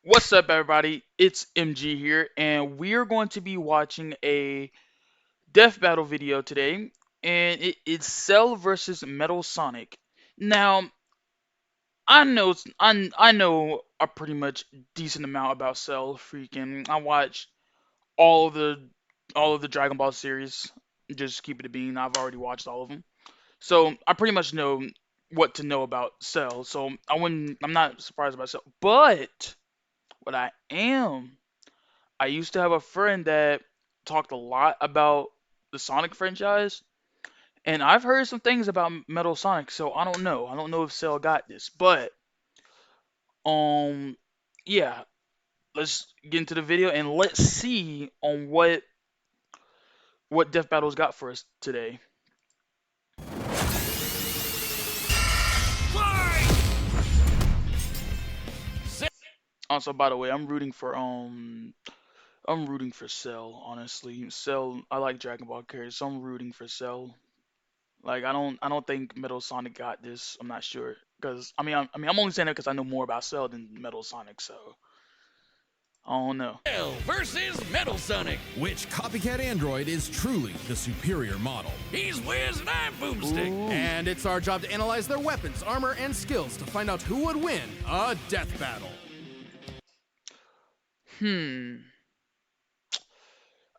What's up, everybody? It's MG here, and we are going to be watching a death battle video today, and it's Cell versus Metal Sonic. Now, I know a pretty much decent amount about Cell. Freaking, I watched all of the all of the Dragon Ball series. Just keep it a bean. I've already watched all of them, so I pretty much know what to know about Cell. So I'm not surprised about Cell, but what I used to have a friend that talked a lot about the Sonic franchise, and I've heard some things about Metal Sonic, so I don't know. I don't know if Cell got this, but um, yeah, let's get into the video and let's see on what Death Battle's got for us today. Also, by the way, I'm rooting for Cell. Honestly, Cell. I like Dragon Ball characters, so I'm rooting for Cell. Like I don't think Metal Sonic got this. I'm not sure because I'm only saying it because I know more about Cell than Metal Sonic, so I don't know. Cell versus Metal Sonic. Which copycat android is truly the superior model? He's Wiz and I'm Boomstick. Ooh. And it's our job to analyze their weapons, armor, and skills to find out who would win a death battle. Hmm.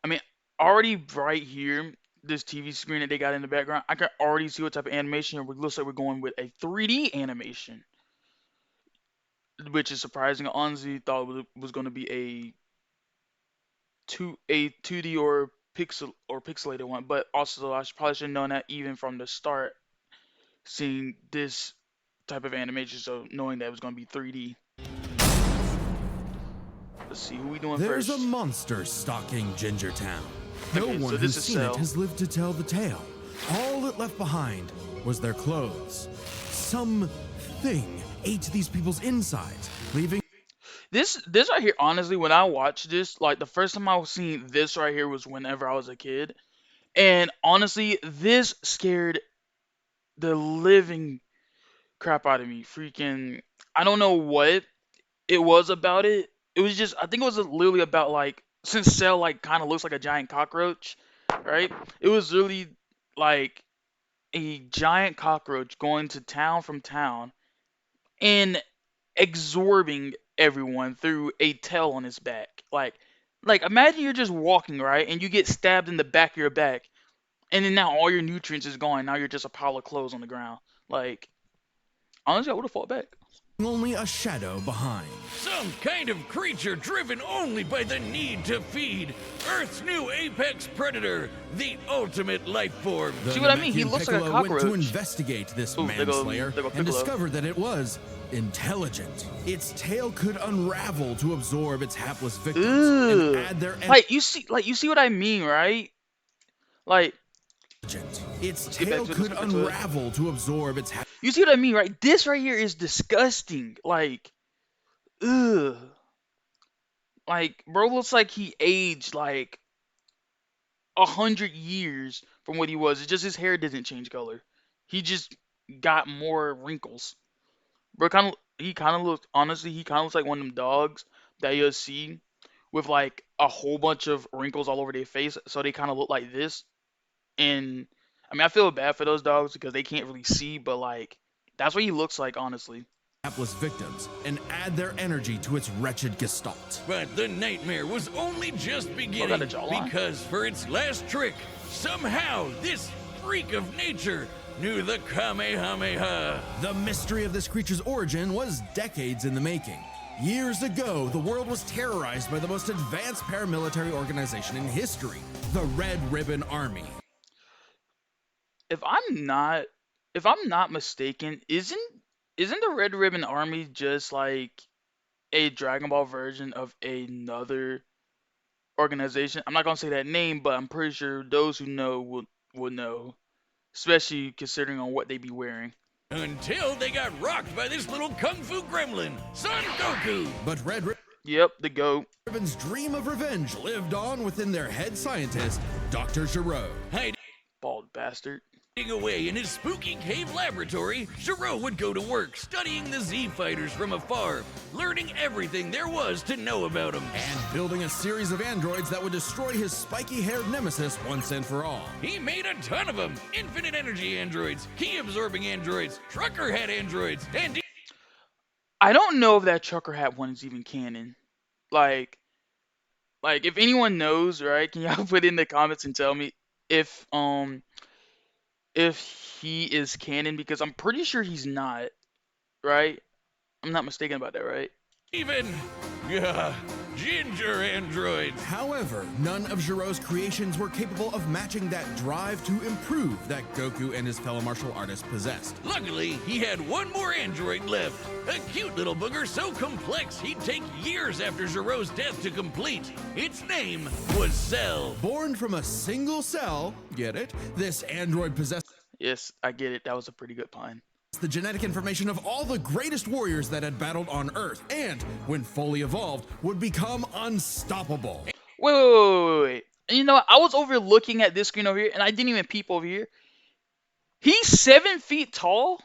I mean, already right here, this TV screen that they got in the background, I can already see what type of animation. It looks like we're going with a 3D animation, which is surprising. I honestly thought it was going to be a 2D or pixelated one, but also I probably should have known that even from the start, seeing this type of animation, so knowing that it was going to be 3D. Let's see who we doing There's first. a monster stalking Ginger Town. No Okay, so one this who's is seen Cell. it has lived to tell the tale. All it left behind was their clothes. Something ate these people's insides, leaving This right here, honestly, when I watched this, like the first time I was seeing this right here was whenever I was a kid, and honestly, this scared the living crap out of me. Freaking, I don't know what it was about it. It was just, I think it was literally about like, since Cell like kind of looks like a giant cockroach, right? It was really like a giant cockroach going to town from town and absorbing everyone through a tail on his back. Like imagine you're just walking, right, and you get stabbed in the back of your back, and then now all your nutrients is gone. Now you're just a pile of clothes on the ground. Like honestly, I would have fought back. only a shadow behind. Some kind of creature driven only by the need to feed. Earth's new apex predator, the ultimate life form. See what I mean? He Namekian looks like a Piccolo went to cockroach. investigate this Ooh, there go manslayer Piccolo. and discovered that it was intelligent. Its tail could unravel to absorb its hapless victims and Ugh. add their Like you see what I mean, right? Like intelligence. Its let's get back tail to it. could Let's get back to it. unravel to absorb its You see what I mean, right? This right here is disgusting. Like, ugh. Like, bro looks like he aged like 100 years from what he was. It's just his hair didn't change color. He just got more wrinkles. Bro, he kind of looks. Honestly, he kind of looks like one of them dogs that you'll see with like a whole bunch of wrinkles all over their face. So they kind of look like this. And I mean, I feel bad for those dogs because they can't really see, but like that's what he looks like, honestly. hapless victims and add their energy to its wretched gestalt. But the nightmare was only just beginning a jawline. because for its last trick, somehow this freak of nature knew the Kamehameha. The mystery of this creature's origin was decades in the making. Years ago, the world was terrorized by the most advanced paramilitary organization in history, the Red Ribbon Army. If I'm not mistaken, isn't the Red Ribbon Army just like a Dragon Ball version of another organization? I'm not gonna say that name, but I'm pretty sure those who know will know, especially considering on what they be wearing. Until they got rocked by this little kung fu gremlin, Son Goku. But Red Yep, the goat. Ribbon's dream of revenge lived on within their head scientist, Dr. Giro. Hey, Bald bastard. Away in his spooky cave laboratory, Gero would go to work studying the Z fighters from afar, learning everything there was to know about them. And building a series of androids that would destroy his spiky-haired nemesis once and for all. He made a ton of them: infinite energy androids, key absorbing androids, trucker head androids, and I don't know if that Trucker Hat one is even canon. Like, if anyone knows, right? Can y'all put in the comments and tell me if if he is canon, because I'm pretty sure he's not, right? I'm not mistaken about that, right? even ginger androids. However, none of Gero's creations were capable of matching that drive to improve that Goku and his fellow martial artists possessed. Luckily, he had one more android left. A cute little booger so complex he'd take years after Gero's death to complete. Its name was Cell. Born from a single cell, get it? This android possessed Yes, I get it. That was a pretty good pun. the genetic information of all the greatest warriors that had battled on Earth, and, when fully evolved, would become unstoppable. Wait. And you know what? I was overlooking at this screen over here, and I didn't even peep over here. He's 7 feet tall?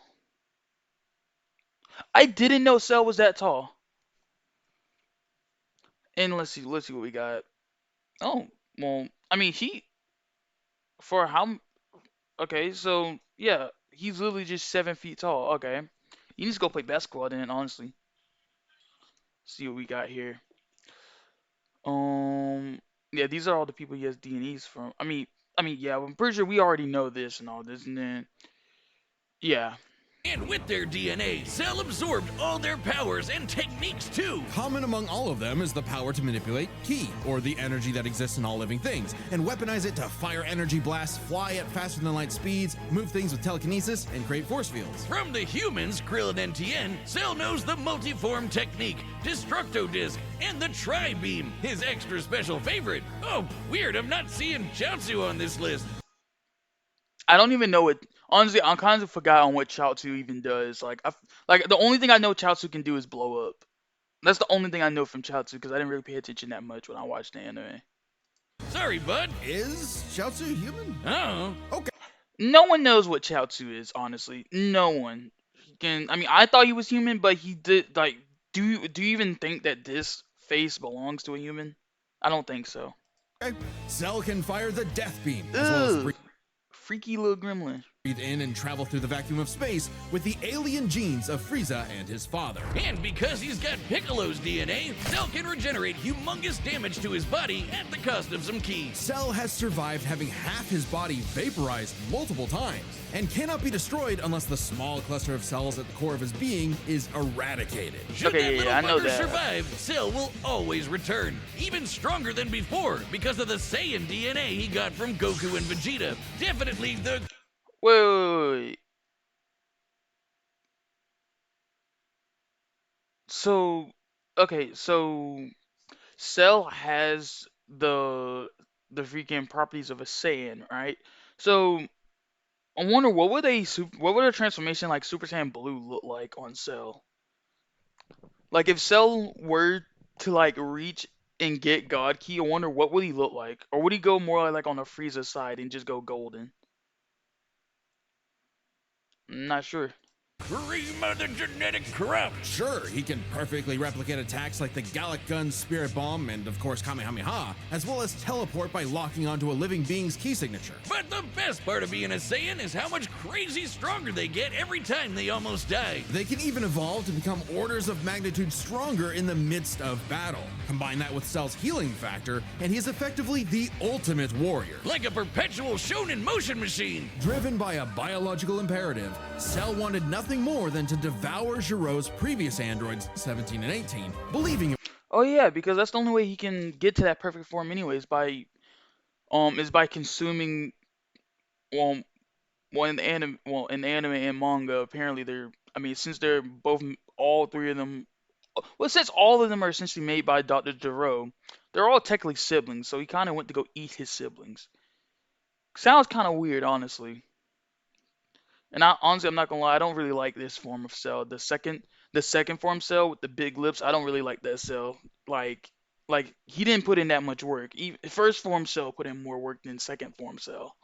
I didn't know Cell was that tall. And let's see what we got. Oh, well, I mean, for how, okay, so, yeah, he's literally just 7 feet tall. Okay. You need to go play basketball then, honestly. See what we got here. Yeah, these are all the people he has DNAs from. Yeah, I'm pretty sure we already know this and all this, and then, yeah. And with their DNA, Cell absorbed all their powers and techniques too. Common among all of them is the power to manipulate Ki, or the energy that exists in all living things, and weaponize it to fire energy blasts, fly at faster than light speeds, move things with telekinesis, and create force fields. From the humans, Krillin and Tien, Cell knows the multiform technique, Destructo Disc, and the Tri-Beam, his extra special favorite. Oh, weird, I'm not seeing Chaozu on this list. I don't even know what. Honestly, I'm kind of forgot on what Chaozu even does. Like the only thing I know Chaozu can do is blow up. That's the only thing I know from Chaozu, because I didn't really pay attention that much when I watched the anime. Sorry, bud. Is Chaozu human? Oh. Okay. No one knows what Chaozu is, honestly. No one. I thought he was human, but he did, like, do you even think that this face belongs to a human? I don't think so. Okay. Cell can fire the Death Beam, as well as Ugh. Freaky little gremlin. breathe in and travel through the vacuum of space with the alien genes of Frieza and his father. And because he's got Piccolo's DNA, Cell can regenerate humongous damage to his body at the cost of some ki. Cell has survived having half his body vaporized multiple times, and cannot be destroyed unless the small cluster of cells at the core of his being is eradicated. Should Okay, that yeah, little I know bugger that. survive, Cell will always return, even stronger than before because of the Saiyan DNA he got from Goku and Vegeta. Definitely the Wait. So, okay, so Cell has the freaking properties of a Saiyan, right? So I wonder what would a transformation like Super Saiyan Blue look like on Cell? Like if Cell were to like reach and get God Key, I wonder what would he look like? Or would he go more like on the Frieza side and just go golden? I'm not sure. cream of the genetic crop. Sure, he can perfectly replicate attacks like the Gallic Gun, Spirit Bomb, and of course Kamehameha, as well as teleport by locking onto a living being's key signature. But the best part of being a Saiyan is how much crazy stronger they get every time they almost die. They can even evolve to become orders of magnitude stronger in the midst of battle. Combine that with Cell's healing factor, and he's effectively the ultimate warrior. Like a perpetual shonen motion machine. Driven by a biological imperative, Cell wanted nothing more than to devour Gero's previous androids, 17 and 18, believing it Oh yeah, because that's the only way he can get to that perfect form anyways, is by consuming well in the anime and manga apparently since they're both all three of them since all of them are essentially made by Dr. Gero, they're all technically siblings, so he kind of went to go eat his siblings. Sounds kind of weird, honestly. And honestly, I'm not gonna lie, I don't really like this form of Cell. The second form Cell with the big lips, I don't really like that Cell. Like he didn't put in that much work. First form Cell put in more work than second form Cell.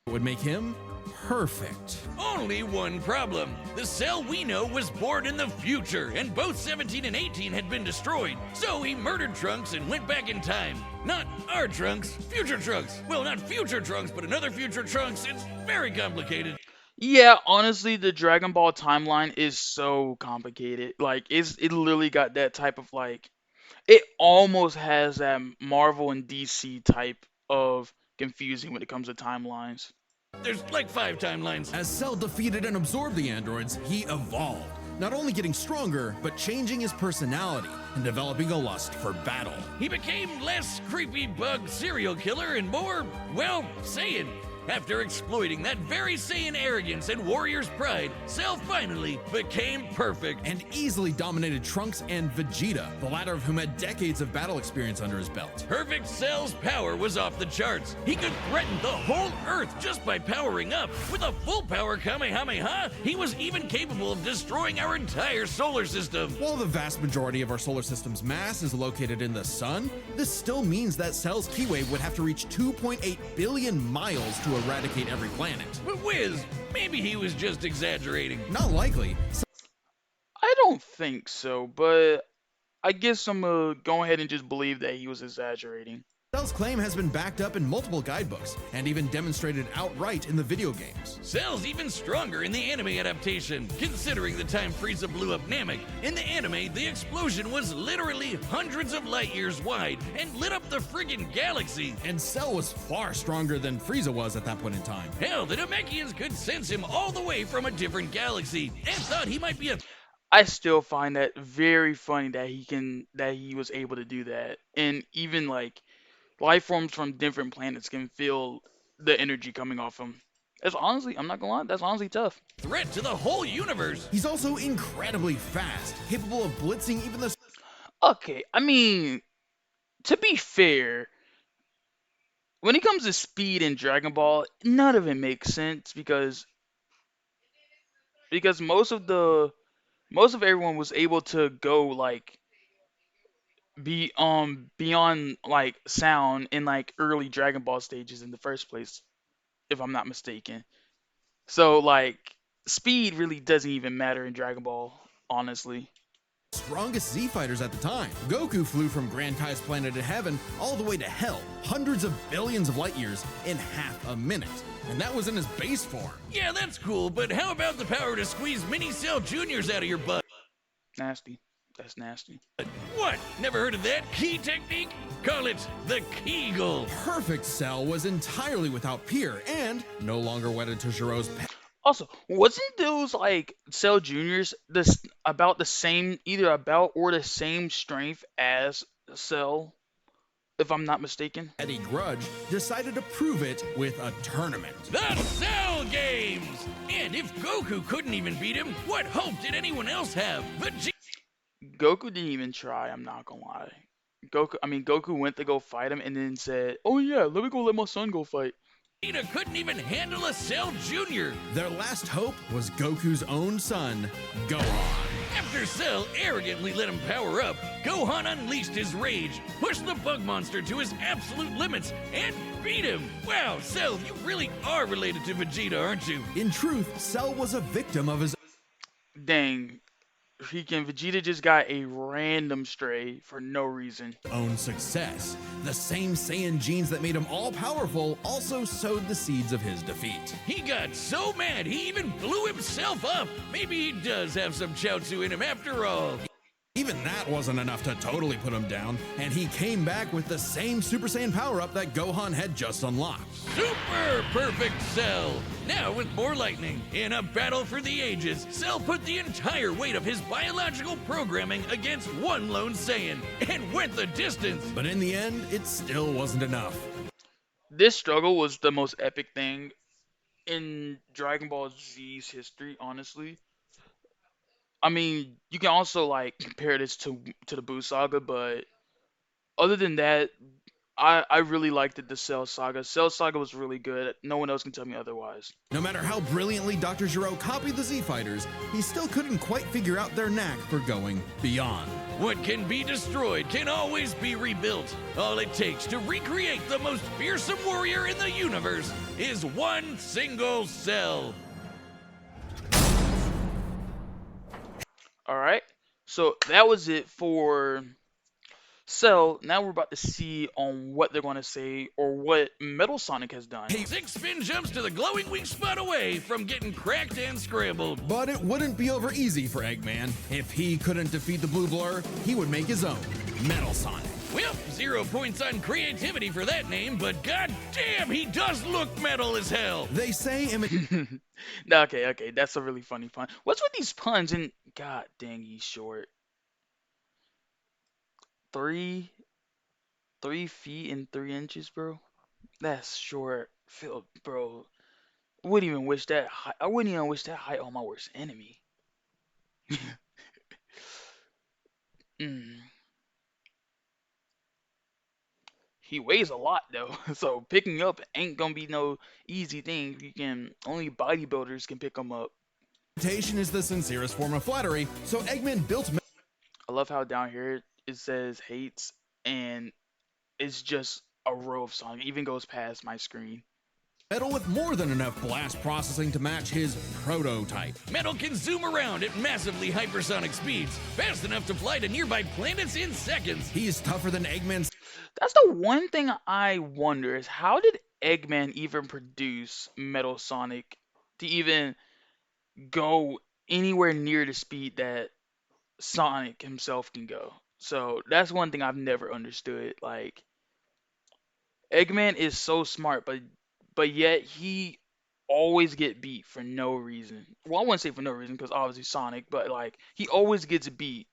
would make him perfect. Only one problem. The Cell we know was born in the future, and both 17 and 18 had been destroyed. So he murdered Trunks and went back in time. Not our Trunks, future Trunks. Well, not future Trunks, but another future Trunks. It's very complicated. Yeah, honestly, the Dragon Ball timeline is so complicated. Like, it literally got that type of like, it almost has that Marvel and DC type of confusing when it comes to timelines. There's like 5 timelines. As Cell defeated and absorbed the androids, he evolved, not only getting stronger, but changing his personality and developing a lust for battle. He became less creepy bug serial killer and more, well, Saiyan. After exploiting that very Saiyan arrogance and warrior's pride, Cell finally became perfect. And easily dominated Trunks and Vegeta, the latter of whom had decades of battle experience under his belt. Perfect Cell's power was off the charts. He could threaten the whole Earth just by powering up. With a full power Kamehameha, he was even capable of destroying our entire solar system. While the vast majority of our solar system's mass is located in the sun, this still means that Cell's ki wave would have to reach 2.8 billion miles to eradicate every planet. But Wiz, maybe he was just exaggerating. Not likely. I don't think so, but I guess I'm gonna go ahead and just believe that he was exaggerating. Cell's claim has been backed up in multiple guidebooks and even demonstrated outright in the video games. Cell's even stronger in the anime adaptation, considering the time Frieza blew up Namek. In the anime, the explosion was literally hundreds of light years wide and lit up the friggin' galaxy. And Cell was far stronger than Frieza was at that point in time. Hell, the Namekians could sense him all the way from a different galaxy and thought he might be a... I still find that very funny that he was able to do that, and even like life forms from different planets can feel the energy coming off him. That's honestly, I'm not gonna lie, that's honestly tough. threat to the whole universe. He's also incredibly fast, capable of blitzing even the... Okay, I mean, to be fair, when it comes to speed in Dragon Ball, none of it makes sense because most of everyone was able to go like be beyond like sound in like early Dragon Ball stages in the first place, if I'm not mistaken. So like speed really doesn't even matter in Dragon Ball, honestly. strongest Z fighters at the time. Goku flew from Grand Kai's planet of heaven all the way to hell, hundreds of billions of light years in half a minute. And that was in his base form. Yeah, that's cool, but how about the power to squeeze Mini Cell Juniors out of your butt? Nasty. That's nasty. What? Never heard of that key technique? Call it the Kegel. Perfect Cell was entirely without peer and no longer wedded to Giro's pet. Also, wasn't those like Cell Juniors this about the same, either about or the same strength as Cell, if I'm not mistaken? Eddie Grudge decided to prove it with a tournament. The Cell Games! And if Goku couldn't even beat him, what hope did anyone else have? Goku didn't even try, I'm not gonna lie. Goku went to go fight him and then said, "Oh yeah, let me go let my son go fight." Vegeta couldn't even handle a Cell Jr. Their last hope was Goku's own son, Gohan. After Cell arrogantly let him power up, Gohan unleashed his rage, pushed the bug monster to his absolute limits, and beat him. Wow, Cell, you really are related to Vegeta, aren't you? In truth, Cell was a victim of his Dang. Vegeta just got a random stray for no reason. own success. The same Saiyan genes that made him all-powerful also sowed the seeds of his defeat. He got so mad he even blew himself up. Maybe he does have some Chaozu in him after all. Even that wasn't enough to totally put him down, and he came back with the same Super Saiyan power-up that Gohan had just unlocked. Super perfect Cell! Now with more lightning, in a battle for the ages, Cell put the entire weight of his biological programming against one lone Saiyan, and went the distance! But in the end, it still wasn't enough. This struggle was the most epic thing in Dragon Ball Z's history, honestly. I mean, you can also like compare this to the Buu saga, but other than that, I really liked the Cell saga. Cell saga was really good. No one else can tell me otherwise. No matter how brilliantly Dr. Gero copied the Z Fighters, he still couldn't quite figure out their knack for going beyond. What can be destroyed can always be rebuilt. All it takes to recreate the most fearsome warrior in the universe is one single cell. Alright, so that was it for Cell. Now we're about to see on what they're going to say or what Metal Sonic has done. Six spin jumps to the glowing weak spot away from getting cracked and scrambled. But it wouldn't be over easy for Eggman. If he couldn't defeat the Blue Blur, he would make his own, Metal Sonic. Well, 0 points on creativity for that name, but goddamn, he does look metal as hell. They say Okay, that's a really funny pun. What's with these puns? And god dang, he's short. 3 feet and 3 inches, bro. That's short. Phil, bro. I wouldn't even wish that height on my worst enemy. Mm. He weighs a lot though, so picking up ain't gonna be no easy thing. Only bodybuilders can pick him up. imitation is the sincerest form of flattery, so Eggman built I love how down here it says hates, and it's just a row of songs. It even goes past my screen. Metal with more than enough blast processing to match his prototype. Metal can zoom around at massively hypersonic speeds, fast enough to fly to nearby planets in seconds. He's tougher than Eggman's. That's the one thing I wonder is how did Eggman even produce Metal Sonic to even go anywhere near the speed that Sonic himself can go? So that's one thing I've never understood. Like Eggman is so smart, but yet he always get beat for no reason. Well, I wouldn't say for no reason because obviously Sonic, but like he always gets beat.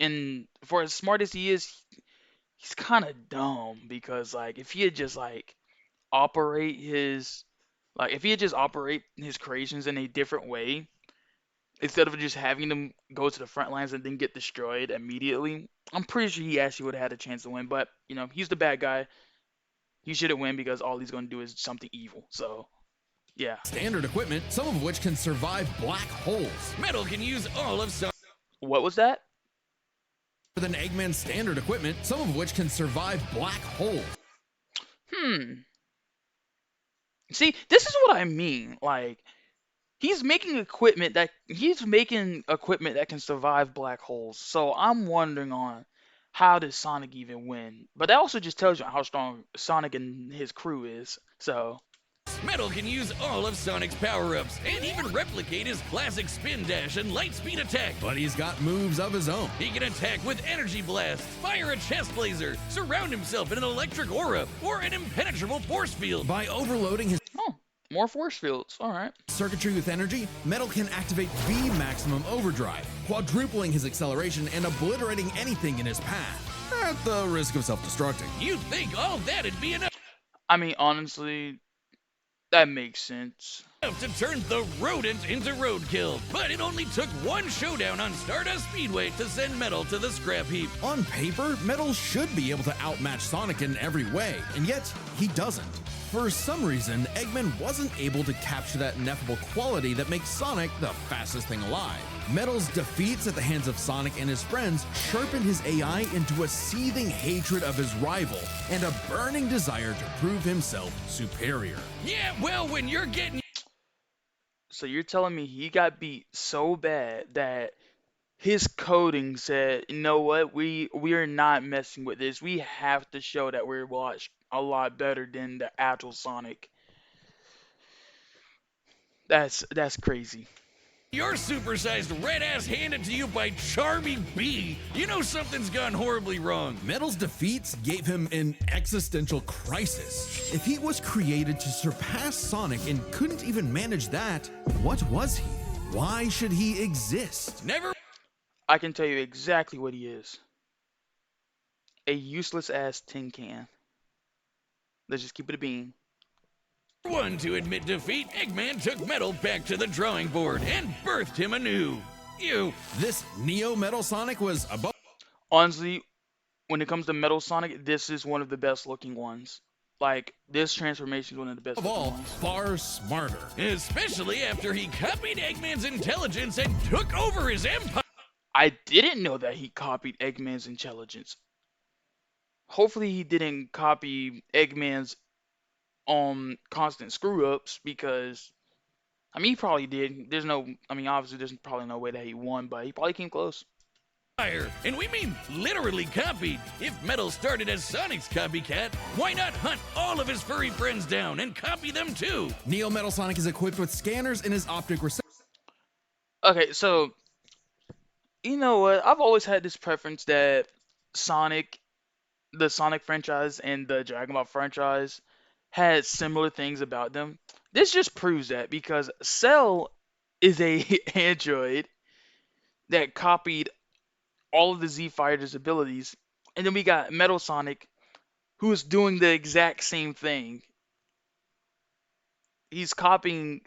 And for as smart as he is, he's kind of dumb because like if he had just if he had just operate his creations in a different way instead of just having them go to the front lines and then get destroyed immediately, I'm pretty sure he actually would have had a chance to win. But you know, he's the bad guy. He shouldn't win because all he's gonna do is something evil. So yeah. Standard equipment, some of which can survive black holes. Metal can use all of Sonic's What was that? Than Eggman's standard equipment, some of which can survive black holes. See, this is what I mean. Like, he's making equipment that can survive black holes. So I'm wondering on how does Sonic even win? But that also just tells you how strong Sonic and his crew is. So Metal can use all of Sonic's power-ups and even replicate his classic spin dash and light speed attack. But he's got moves of his own. He can attack with energy blast, fire a chest laser, surround himself in an electric aura, or an impenetrable force field. By overloading his more force fields. All right. circuitry with energy, Metal can activate V maximum overdrive, quadrupling his acceleration and obliterating anything in his path, at the risk of self-destructing. You'd think all that'd be enough I mean, honestly, that makes sense. to turn the rodent into roadkill. But it only took one showdown on Stardust Speedway to send Metal to the scrap heap. On paper, Metal should be able to outmatch Sonic in every way, and yet he doesn't. For some reason, Eggman wasn't able to capture that ineffable quality that makes Sonic the fastest thing alive. Metal's defeats at the hands of Sonic and his friends sharpened his AI into a seething hatred of his rival and a burning desire to prove himself superior. Yeah, well, when you're getting So you're telling me he got beat so bad that his coding said, you know what, we are not messing with this. We have to show that we're a lot better than the actual Sonic. That's crazy. your supersized red ass handed to you by Charmy B, you know something's gone horribly wrong. Metal's defeats gave him an existential crisis. If he was created to surpass Sonic and couldn't even manage that, what was he? Why should he exist? Never I can tell you exactly what he is. A useless ass tin can. Let's just keep it a bean. one to admit defeat, Eggman took Metal back to the drawing board and birthed him anew. This Neo Metal Sonic was above Honestly, when it comes to Metal Sonic, this is one of the best looking ones. Like, this transformation is one of the best looking all ones. far smarter. Especially after he copied Eggman's intelligence and took over his empire. I didn't know that he copied Eggman's intelligence. Hopefully he didn't copy Eggman's constant screw ups because I mean he probably did. There's no I mean obviously there's probably no way that he won, but he probably came close. Fire. And we mean literally copied. If Metal started as Sonic's copycat, why not hunt all of his furry friends down and copy them too? Neo Metal Sonic is equipped with scanners in his optic receptors. Okay, so you know what? I've always had this preference that Sonic, the Sonic franchise and the Dragon Ball franchise had similar things about them. This just proves that because Cell is a android that copied all of the Z Fighters' abilities, and then we got Metal Sonic who is doing the exact same thing. He's copying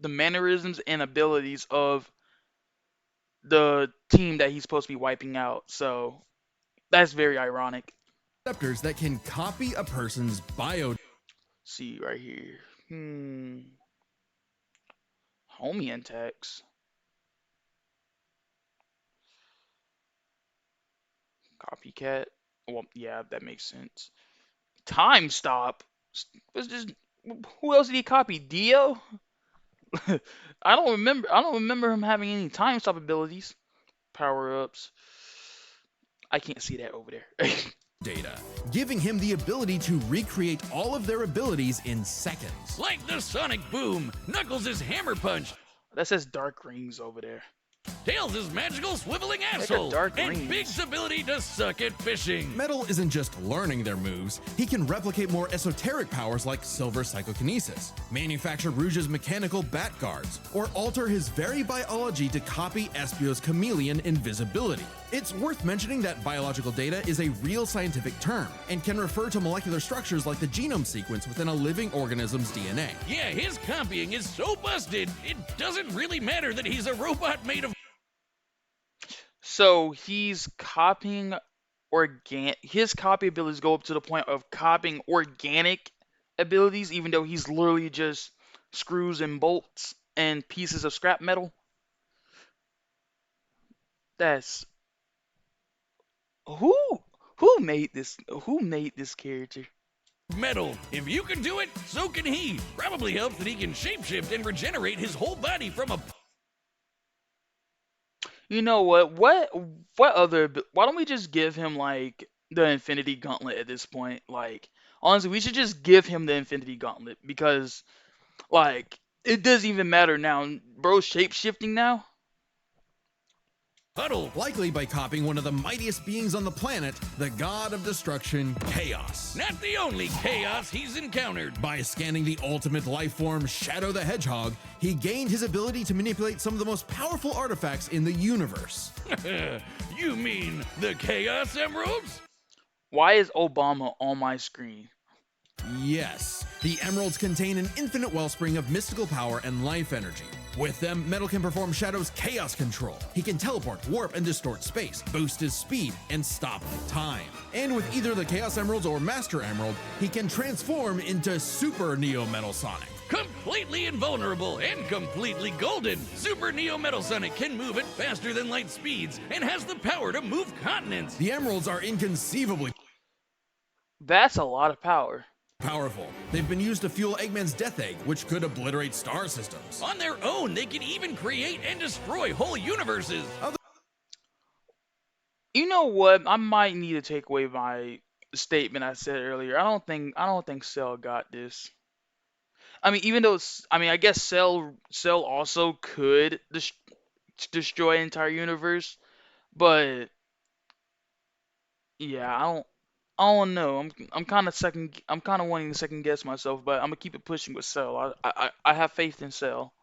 the mannerisms and abilities of the team that he's supposed to be wiping out. So that's very ironic. That can copy a person's bio. See right here. Homie attacks. Copycat. Well, yeah, that makes sense. Time stop. Was just who else did he copy? Dio? I don't remember. I don't remember him having any time stop abilities. Power ups. I can't see that over there. Data, giving him the ability to recreate all of their abilities in seconds. Like the Sonic Boom, Knuckles' Hammer Punch, That says dark rings over there. Tails' magical swiveling got asshole, dark and rings. Big's ability to suck at fishing. Metal isn't just learning their moves, he can replicate more esoteric powers like Silver Psychokinesis, manufacture Rouge's mechanical bat guards, or alter his very biology to copy Espio's chameleon invisibility. It's worth mentioning that biological data is a real scientific term and can refer to molecular structures like the genome sequence within a living organism's DNA. Yeah, his copying is so busted, it doesn't really matter that he's a robot made of. So he's copying his copy abilities go up to the point of copying organic abilities, even though he's literally just screws and bolts and pieces of scrap metal. That's who who made this character? Metal. If you can do it, so can he. Probably helps that he can shapeshift and regenerate his whole body from a. You know what? What other? Why don't we just give him like the Infinity Gauntlet at this point? Like honestly, we should just give him the Infinity Gauntlet because like it doesn't even matter now. Bro's shape shifting now. Huddle. Likely by copying one of the mightiest beings on the planet, the god of destruction, Chaos. Not the only chaos he's encountered. By scanning the ultimate life form, Shadow the Hedgehog, he gained his ability to manipulate some of the most powerful artifacts in the universe. You mean the Chaos Emeralds? Why is Obama on my screen? Yes, the emeralds contain an infinite wellspring of mystical power and life energy. With them, Metal can perform Shadow's chaos control. He can teleport, warp, and distort space, boost his speed, and stop time. And with either the Chaos Emeralds or Master Emerald, he can transform into Super Neo Metal Sonic. Completely invulnerable and completely golden, Super Neo Metal Sonic can move at faster than light speeds and has the power to move continents. The emeralds are inconceivably That's a lot of power. powerful. They've been used to fuel Eggman's Death Egg, which could obliterate star systems. On their own, they can even create and destroy whole universes. You know what? I might need to take away my statement I said earlier. I don't think Cell got this. I mean, even though I mean, I guess Cell also could destroy an entire universe, but yeah, I don't know. I'm kind of wanting to second guess myself, but I'm gonna keep it pushing with Cell. I have faith in Cell.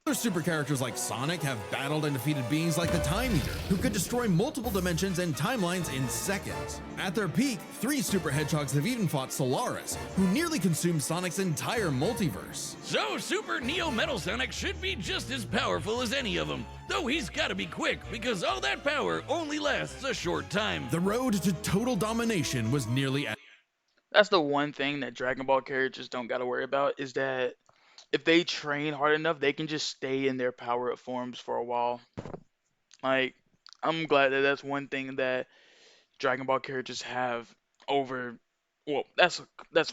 Other super characters like Sonic have battled and defeated beings like the Time Eater, who could destroy multiple dimensions and timelines in seconds. At their peak, 3 super hedgehogs have even fought Solaris, who nearly consumed Sonic's entire multiverse. So Super Neo Metal Sonic should be just as powerful as any of them. Though he's gotta be quick, because all that power only lasts a short time. The road to total domination was nearly at. That's the one thing that Dragon Ball characters don't gotta worry about is that if they train hard enough, they can just stay in their power up forms for a while. Like, I'm glad that that's one thing that Dragon Ball characters have over. Well, that's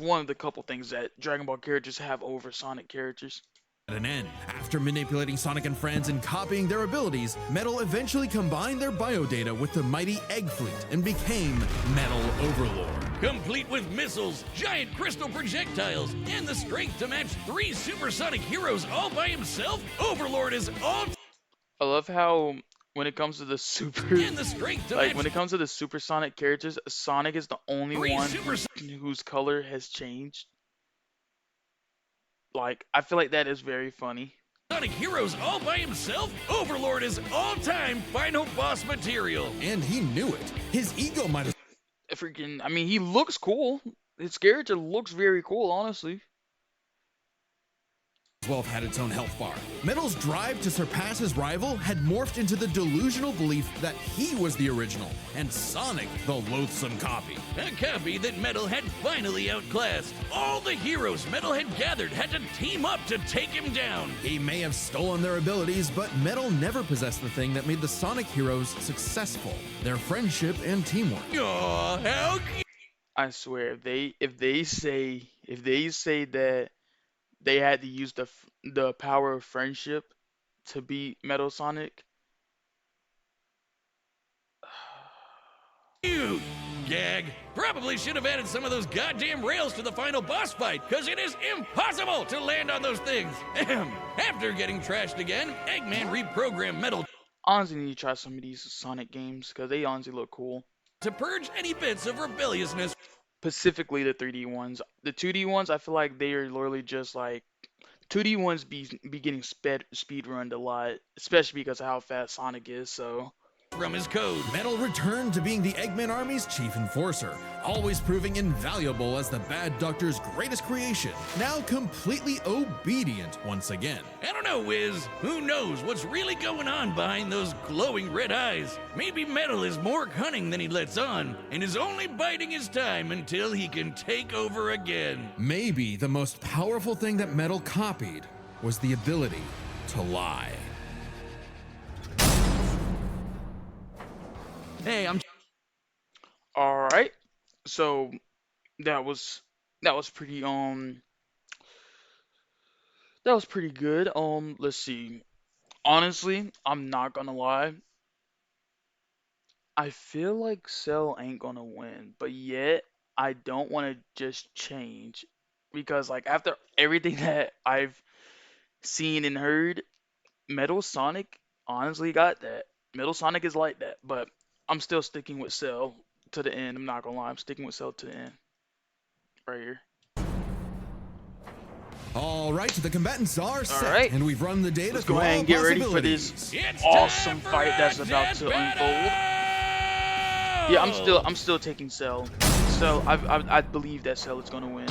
one of the couple things that Dragon Ball characters have over Sonic characters. At an end. After manipulating Sonic and friends and copying their abilities, Metal eventually combined their biodata with the mighty Egg Fleet and became Metal Overlord. Complete with missiles, giant crystal projectiles, and the strength to match 3 supersonic heroes all by himself, Overlord is all I love how when it comes to the super, and the strength to like match when it comes to the supersonic characters, Sonic is the only 3 one supersonic whose color has changed. Like, I feel like that is very funny. heroes all by himself, Overlord is all-time final boss material. And he knew it. His ego might as Freaking, I mean, he looks cool. His character looks very cool, honestly. well have had its own health bar. Metal's drive to surpass his rival had morphed into the delusional belief that he was the original, and Sonic the loathsome copy. A copy that Metal had finally outclassed. All the heroes Metal had gathered had to team up to take him down. He may have stolen their abilities, but Metal never possessed the thing that made the Sonic heroes successful, their friendship and teamwork. Aw, how I swear, if they say that they had to use the power of friendship to beat Metal Sonic, cute! Gag. Probably should have added some of those goddamn rails to the final boss fight, because it is impossible to land on those things. After getting trashed again, Eggman reprogrammed Metal honestly need to try some of these Sonic games because they honestly look cool. to purge any bits of rebelliousness. Specifically the 3D ones. The 2D ones, I feel like they are literally just like 2D ones be getting speed runned a lot, especially because of how fast Sonic is. So From his code. Metal returned to being the Eggman Army's chief enforcer, always proving invaluable as the Bad Doctor's greatest creation, now completely obedient once again. I don't know, Wiz. Who knows what's really going on behind those glowing red eyes? Maybe Metal is more cunning than he lets on, and is only biding his time until he can take over again. Maybe the most powerful thing that Metal copied was the ability to lie. Hey, I'm all right, so that was pretty that was pretty good. Let's see. Honestly, I'm not gonna lie. I feel like Cell ain't gonna win, but yet I don't want to just change because like after everything that I've seen and heard, Metal Sonic honestly got that. Metal Sonic is like that, but I'm still sticking with Cell to the end. I'm not gonna lie, I'm sticking with Cell to the end. Right here. All right, the combatants are set, right. and we've run the data Let's through go ahead all and get ready for possibilities. this It's awesome time for fight that's about Access to unfold. Battle! Yeah, I'm still taking Cell. So I believe that Cell is gonna win.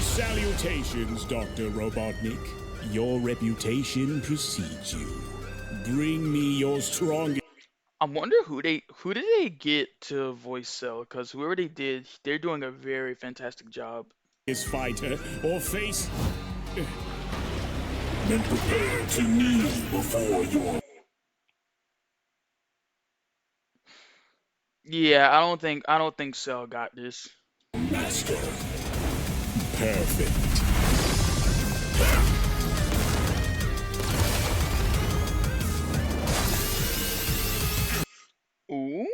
Salutations, Dr. Robotnik. Your reputation precedes you. Bring me your strongest I wonder who did they get to voice Cell? Because whoever they did, they're doing a very fantastic job. fighter or face. Then prepare to kneel before your Yeah, I don't think Cell got this. master. Perfect. Ooh,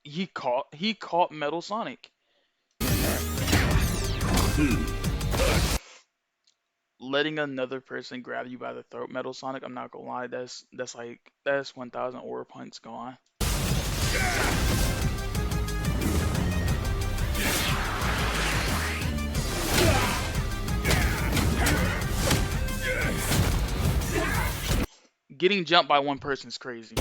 he caught Metal Sonic. Letting another person grab you by the throat, Metal Sonic. I'm not gonna lie, that's 1,000 aura points gone. Getting jumped by one person is crazy.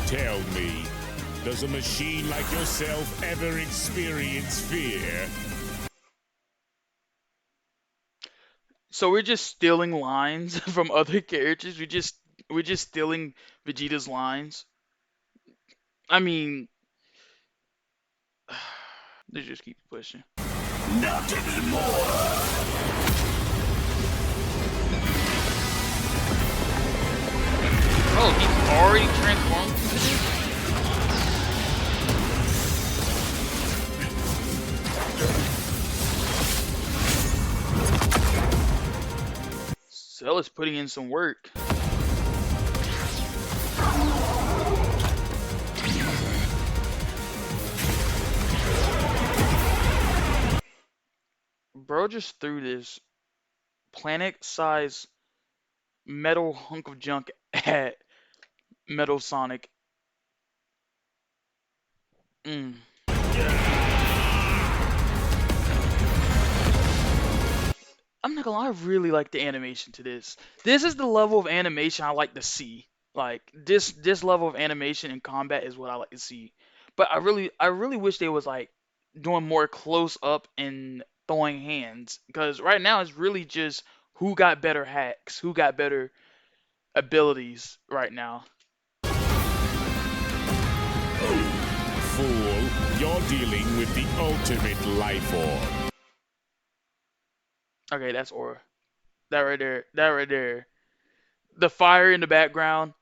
Tell me, does a machine like yourself ever experience fear? So we're just stealing lines from other characters. We're just stealing Vegeta's lines. I mean, they just keep pushing. Not anymore. Oh, he already transformed into this? Cell is putting in some work. Bro just threw this planet-sized metal hunk of junk at Metal Sonic. I'm not gonna lie, I really like the animation to this. This is the level of animation I like to see. Like this level of animation in combat is what I like to see. But I really wish they was like doing more close up and throwing hands. Because right now it's really just who got better hacks, who got better abilities right now. Fool, you're dealing with the ultimate life form. Okay, that's Aura. That right there. That right there. The fire in the background,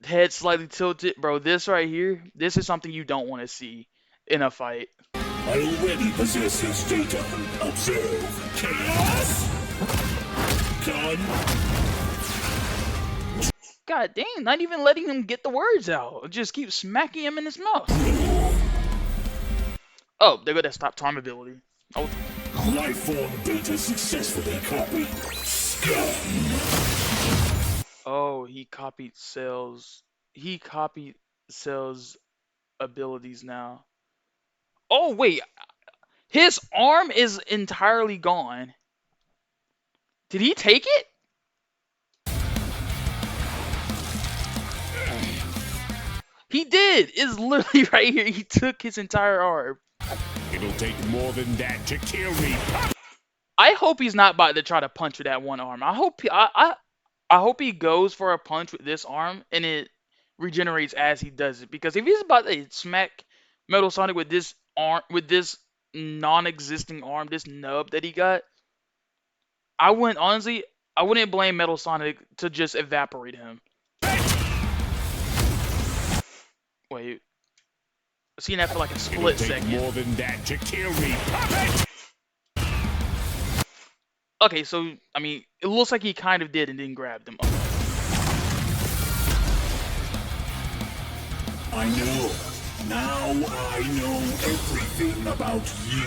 head slightly tilted. Bro, this right here, this is something you don't want to see in a fight. I already possess his data. Observe. Chaos! Done. God dang, not even letting him get the words out. Just keep smacking him in his mouth. Oh, there go that stop time ability. Oh. Life form beta successfully copied. Scum! Oh, he copied Cell's. He copied Cell's abilities now. Oh, wait. His arm is entirely gone. Did he take it? He did. It's literally right here. He took his entire arm. It'll take more than that to kill me. I hope he's not about to try to punch with that one arm. I hope he goes for a punch with this arm and it regenerates as he does it. Because if he's about to smack Metal Sonic with this arm, with this non-existing arm, this nub that he got, I wouldn't blame Metal Sonic to just evaporate him. Wait, I've seen that for like a split second. More than that to kill me. Okay, so I mean, it looks like he kind of did and then grabbed him. I know. Now I know everything about you.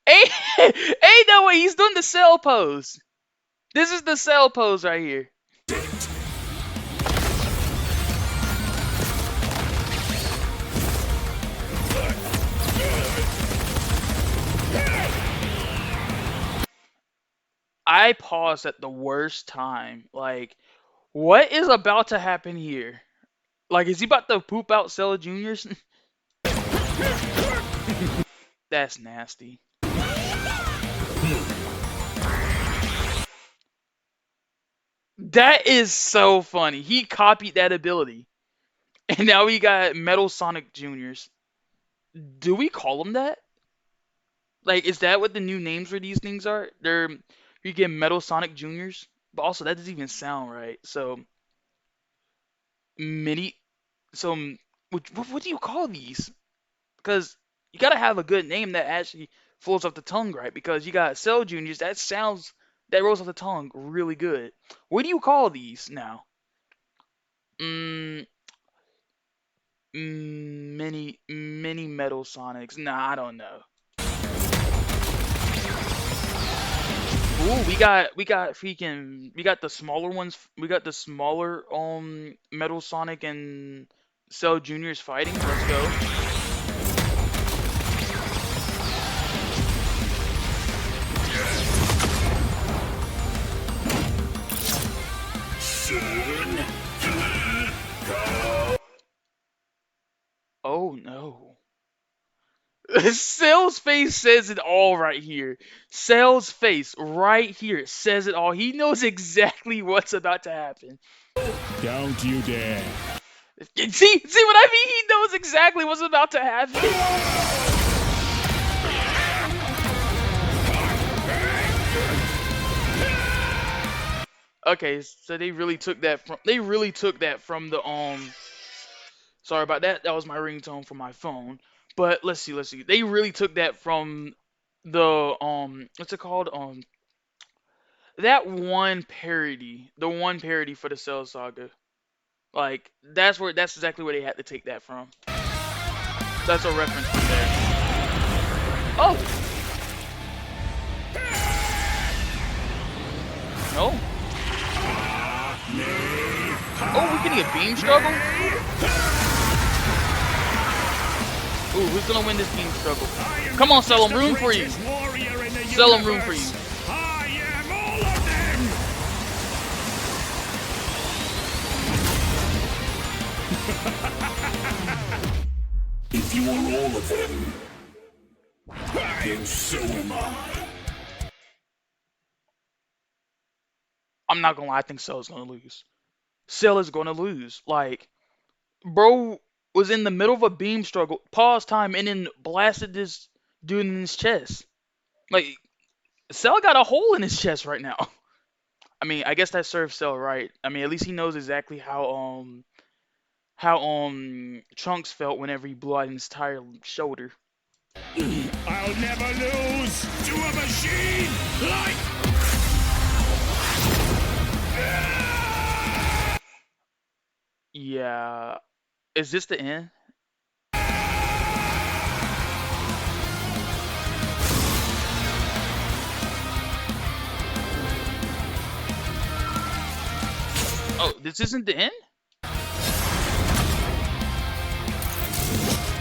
Hey, no way, he's doing the Cell pose. This is the Cell pose right here. I paused at the worst time. Like, what is about to happen here? Like, is he about to poop out Cell Juniors? That's nasty. That is so funny. He copied that ability. And now we got Metal Sonic Juniors. Do we call them that? Like, is that what the new names for these things are? You get Metal Sonic Juniors, but also that doesn't even sound right. So what do you call these? Because you gotta have a good name that actually flows off the tongue right. Because you got Cell Juniors, that rolls off the tongue really good. What do you call these now? Mini Metal Sonics. Nah, I don't know. Ooh, we got the smaller ones. We got the smaller Metal Sonic and Cell Juniors fighting. Let's go. Oh no. Cell's face says it all right here. Cell's face right here says it all. He knows exactly what's about to happen. Don't you dare. See what I mean? He knows exactly what's about to happen. Okay, so they really took that from the sorry about that. That was my ringtone from my phone. But let's see. They really took that from the what's it called? That one parody. The one parody for the Cell Saga. Like that's exactly where they had to take that from. That's a reference from there. Oh. No. Oh, we're getting a beam struggle? Ooh, who's gonna win this beam struggle? Come on, Cell, I'm room for you. Cell, I'm room for you. I am all of them. If you are all of them, then so am I. I'm not gonna lie, I think Cell is gonna lose. Cell is gonna lose. Like, bro was in the middle of a beam struggle, paused time, and then blasted this dude in his chest. Like, Cell got a hole in his chest right now. I mean, I guess that serves Cell right. I mean, at least he knows exactly how Trunks felt whenever he blew out his entire shoulder. I'll never lose to a machine like... Yeah. Is this the end? Oh, this isn't the end?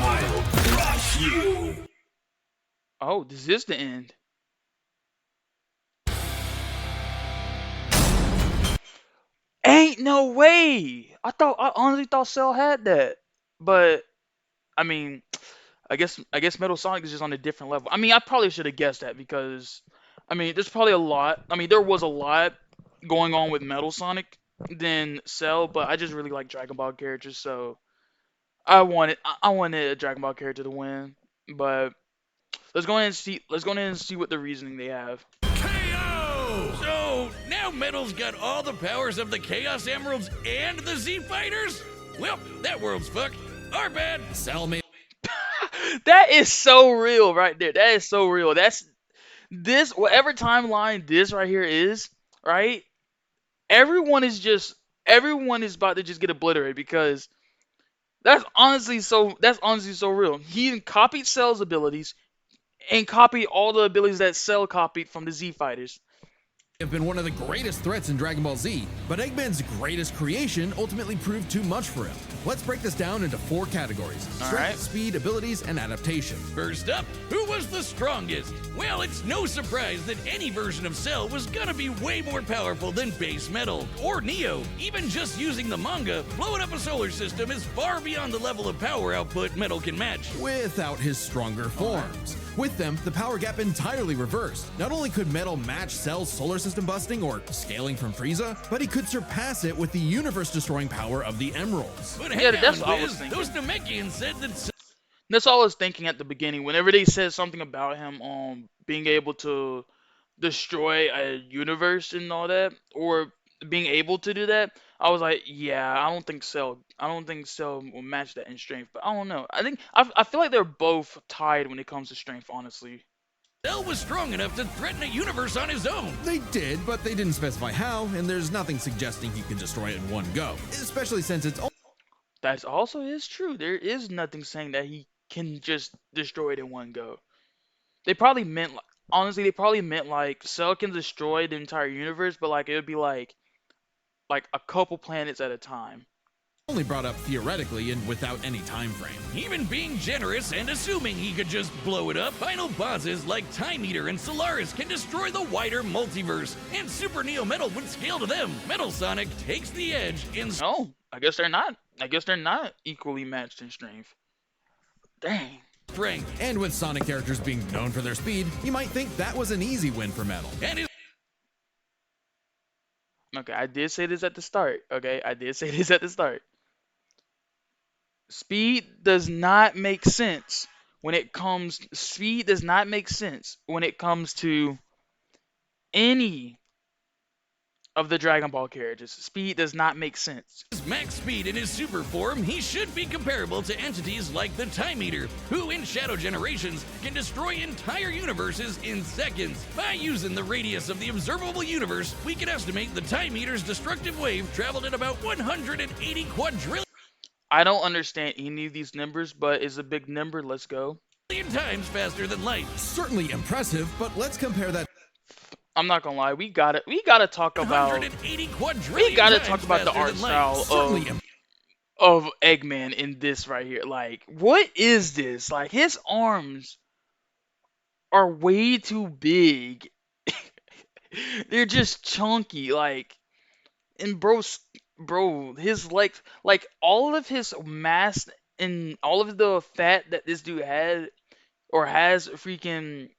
I'll crush you. Oh, this is the end. Ain't no way! I honestly thought Cell had that. But I mean, I guess Metal Sonic is just on a different level. I mean, I probably should have guessed that because I mean, there's probably a lot. I mean, there was a lot going on with Metal Sonic than Cell, but I just really like Dragon Ball characters, so I wanted a Dragon Ball character to win. But let's go ahead and see what the reasoning they have. KO! So, now Metal's got all the powers of the Chaos Emeralds and the Z Fighters? Well, that world's fucked. Our bad. Cell may That is so real right there. That is so real. That's this whatever timeline this right here is, right? Everyone is about to just get obliterated because that's honestly so real. He copied Cell's abilities and copied all the abilities that Cell copied from the Z Fighters. have been one of the greatest threats in Dragon Ball Z, but Eggman's greatest creation ultimately proved too much for him. Let's break this down into 4 categories: strength, right. speed, abilities, and adaptation. First up, who was the strongest? Well, it's no surprise that any version of Cell was gonna be way more powerful than base Metal or Neo. Even just using the manga, blowing up a solar system is far beyond the level of power output Metal can match. Without his stronger forms. With them, the power gap entirely reversed. Not only could Metal match Cell's solar system busting or scaling from Frieza, but he could surpass it with the universe-destroying power of the Emeralds. But Yeah, hang that's on, what I was Wiz, thinking. those Namekians said that That's all I was thinking at the beginning. Whenever they said something about him being able to destroy a universe and all that, or being able to do that, I was like, yeah, I don't think Cell will match that in strength. But I don't know. I feel like they're both tied when it comes to strength, honestly. Cell was strong enough to threaten a universe on his own. They did, but they didn't specify how, and there's nothing suggesting he can destroy it in one go. Especially since it's That also is true. There is nothing saying that he can just destroy it in one go. They probably meant, honestly, they probably meant like Cell can destroy the entire universe, but like it would be like a couple planets at a time. only brought up theoretically and without any time frame. Even being generous and assuming he could just blow it up, final bosses like Time Eater and Solaris can destroy the wider multiverse, and Super Neo Metal would scale to them. Metal Sonic takes the edge in... No, I guess they're not. I guess they're not equally matched in strength. Dang. strength. And with Sonic characters being known for their speed, you might think that was an easy win for Metal. And his Okay, I did say this at the start. Okay, I did say this at the start. Speed does not make sense when it comes. Speed does not make sense when it comes to any of the Dragon Ball characters. Speed does not make sense. max speed in his super form, he should be comparable to entities like the Time Eater, who in Shadow Generations can destroy entire universes in seconds. By using the radius of the observable universe, we can estimate the Time Eater's destructive wave traveled at about 180 quadrillion I don't understand any of these numbers, but it's a big number. Let's go. times faster than light. Certainly impressive, but let's compare that. I'm not gonna lie, we gotta talk about 180 quadrillion we gotta times talk about the faster art than light. style Certainly of Eggman in this right here. Like, what is this? Like, his arms are way too big. They're just chunky. Like, and bro, his legs, like all of his mass and all of the fat that this dude had or has freaking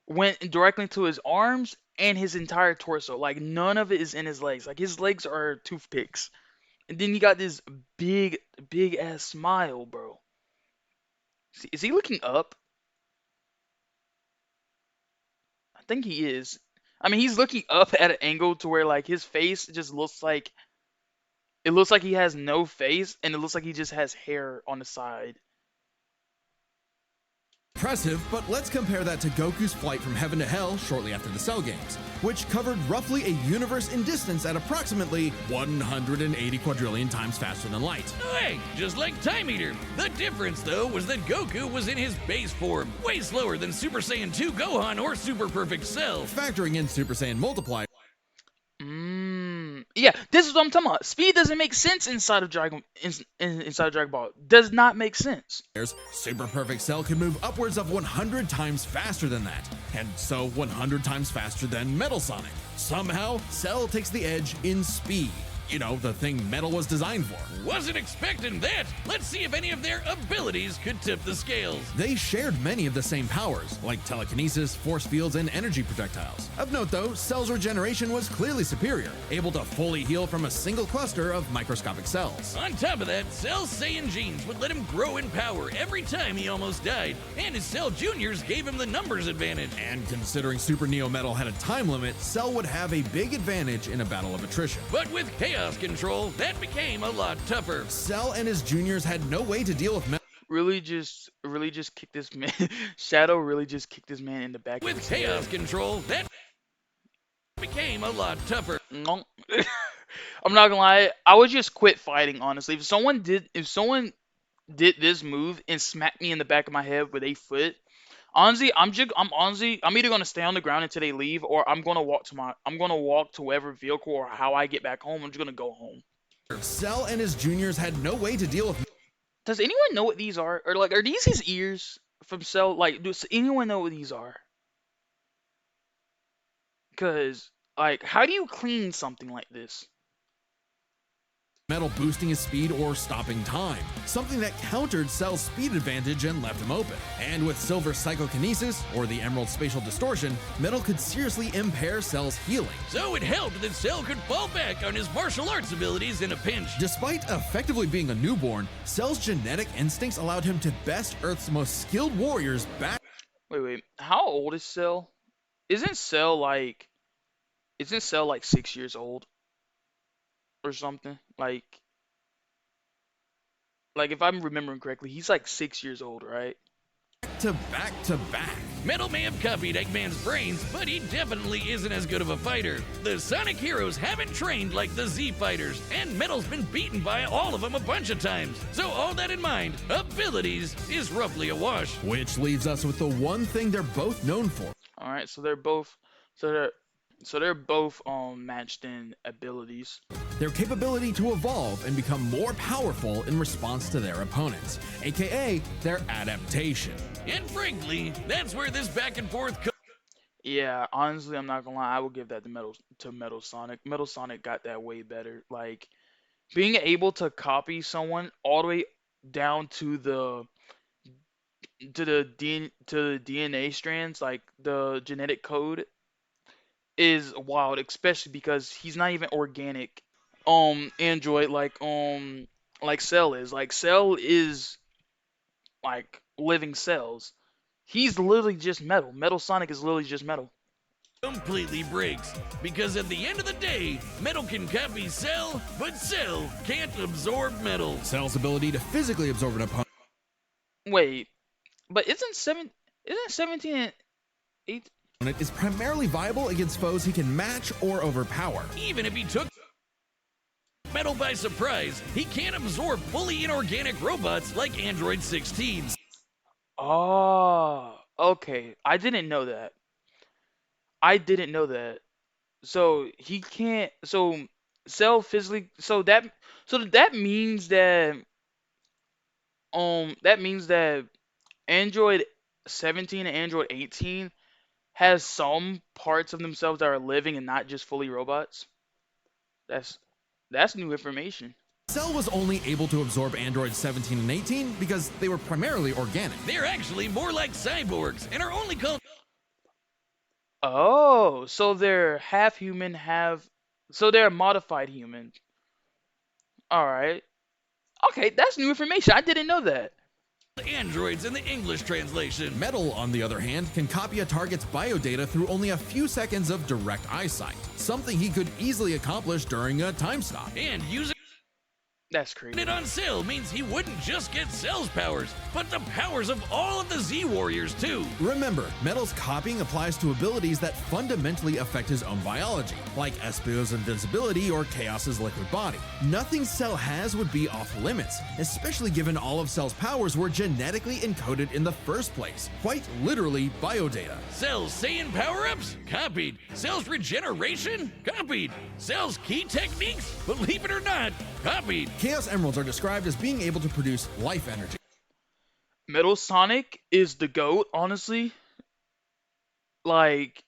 went directly to his arms and his entire torso. Like, none of it is in his legs. Like, his legs are toothpicks. And then you got this big ass smile, bro. Is he looking up? I think he is. I mean, he's looking up at an angle to where like his face just looks like he has no face, and it looks like he just has hair on the side. impressive, but let's compare that to Goku's flight from heaven to hell shortly after the Cell games, which covered roughly a universe in distance at approximately 180 quadrillion times faster than light. Hey, just like Time Eater. The difference, though, was that Goku was in his base form, way slower than Super Saiyan 2 Gohan or Super Perfect Cell. Factoring in Super Saiyan Multiply, Yeah, this is what I'm talking about. Speed doesn't make sense inside of inside of Dragon Ball. Does not make sense. Super Perfect Cell can move upwards of 100 times faster than that, and so 100 times faster than Metal Sonic. Somehow, Cell takes the edge in speed. You know, the thing Metal was designed for. Wasn't expecting that. Let's see if any of their abilities could tip the scales. They shared many of the same powers, like telekinesis, force fields, and energy projectiles. Of note though, Cell's regeneration was clearly superior, able to fully heal from a single cluster of microscopic cells. On top of that, Cell's Saiyan genes would let him grow in power every time he almost died, and his Cell Juniors gave him the numbers advantage. And considering Super Neo Metal had a time limit, Cell would have a big advantage in a battle of attrition. But with Chaos Control, that became a lot tougher. Cell and his juniors had no way to deal with Metal. Really just kicked this man. Shadow really just kicked this man in the back. With Chaos Control, that became a lot tougher. No. I'm not gonna lie. I would just quit fighting, honestly. If someone did this move and smacked me in the back of my head with a foot, honestly, I'm either gonna stay on the ground until they leave, or I'm gonna walk to whatever vehicle or how I get back home. I'm just gonna go home. Cell and his juniors had no way to deal with. Does anyone know what these are? Or like, are these his ears from Cell? Like, does anyone know what these are? Cause like, how do you clean something like this? Metal boosting his speed or stopping time, something that countered Cell's speed advantage and left him open. And with Silver's psychokinesis, or the Emerald spatial distortion, Metal could seriously impair Cell's healing. So it helped that Cell could fall back on his martial arts abilities in a pinch. Despite effectively being a newborn, Cell's genetic instincts allowed him to best Earth's most skilled warriors back. Wait. How old is Cell? Isn't Cell like 6 years old? Or something? Like if I'm remembering correctly, he's like 6 years old, right? To back. Metal may have copied Eggman's brains, but he definitely isn't as good of a fighter. The Sonic heroes haven't trained like the Z fighters, and Metal's been beaten by all of them a bunch of times. So all that in mind, abilities is roughly a wash. Which leaves us with the one thing they're both known for. All right, so they're both matched in abilities. Their capability to evolve and become more powerful in response to their opponents, aka their adaptation. And frankly, that's where this back and forth Yeah, honestly, I'm not gonna lie. I would give that to Metal Sonic. Metal Sonic got that way better. Like being able to copy someone all the way down to to the DNA strands, like the genetic code, is wild, especially because he's not even organic. Android like Cell is. Like Cell is like living cells. He's literally just metal. Metal Sonic is literally just metal. completely breaks. Because at the end of the day, Metal can copy Cell, but Cell can't absorb Metal. Cell's ability to physically absorb an opponent Wait, but isn't 17 and 8? is primarily viable against foes he can match or overpower. Even if he took Metal by surprise, he can't absorb fully inorganic robots like Android 16. Oh, okay. I didn't know that. I didn't know that. So he can't. So Cell physically. So that means that Android 17 and Android 18 has some parts of themselves that are living and not just fully robots. That's that's new information. Cell was only able to absorb Android 17 and 18 because they were primarily organic. They're actually more like cyborgs and are only called Oh, so they're half human, half. So they're modified human. All right. Okay, that's new information. I didn't know that. androids in the English translation. Metal, on the other hand, can copy a target's biodata through only a few seconds of direct eyesight, something he could easily accomplish during a time stop. And using That's crazy. it on Cell means he wouldn't just get Cell's powers, but the powers of all of the Z Warriors too. Remember, Metal's copying applies to abilities that fundamentally affect his own biology, like Espio's invincibility or Chaos's liquid body. Nothing Cell has would be off limits, especially given all of Cell's powers were genetically encoded in the first place, quite literally biodata. Cell's Saiyan power-ups? Copied. Cell's regeneration? Copied. Cell's key techniques? Believe it or not, copied. Chaos Emeralds are described as being able to produce life energy. Metal Sonic is the GOAT, honestly. Like,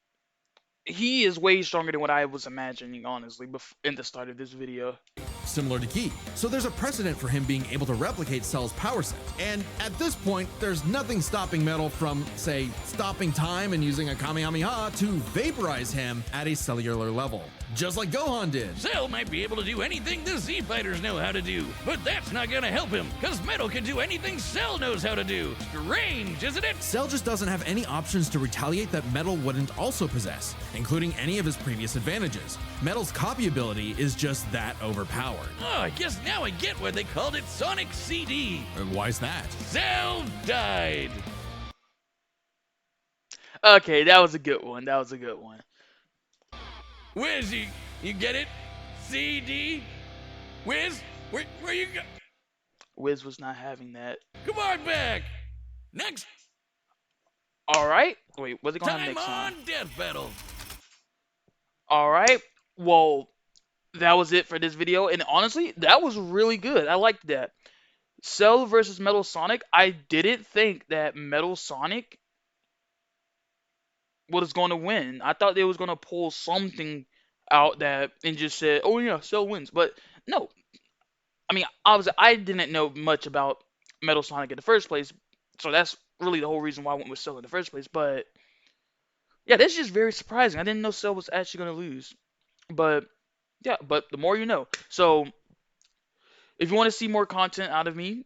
he is way stronger than what I was imagining, honestly, in the start of this video. Similar to Ki, so there's a precedent for him being able to replicate Cell's power set. And at this point, there's nothing stopping Metal from, say, stopping time and using a Kamehameha to vaporize him at a cellular level, just like Gohan did. Cell might be able to do anything the Z Fighters know how to do, but that's not gonna help him, cause Metal can do anything Cell knows how to do. Strange, isn't it? Cell just doesn't have any options to retaliate that Metal wouldn't also possess, including any of his previous advantages. Metal's copy ability is just that overpowered. Oh, I guess now I get why they called it Sonic CD. Why's that? Cell died. Okay, that was a good one. That was a good one. Wiz, you get it? CD? Wiz, where you go? Wiz was not having that. Come on back. Next All right. Wait, what's it gonna have time next on time? Death Battle. All right. Well, that was it for this video, and honestly, that was really good. I liked that. Cell versus Metal Sonic. I didn't think that Metal Sonic was going to win. I thought they was going to pull something out that and just said, "Oh yeah, Cell wins." But no. I mean, obviously, I didn't know much about Metal Sonic in the first place, so that's really the whole reason why I went with Cell in the first place. But yeah, that's just very surprising. I didn't know Cell was actually going to lose. But yeah, but the more you know. So if you want to see more content out of me,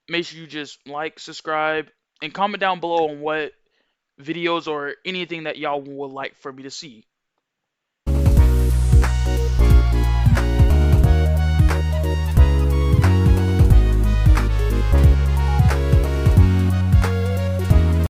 make sure you just like, subscribe, and comment down below on what videos or anything that y'all would like for me to see.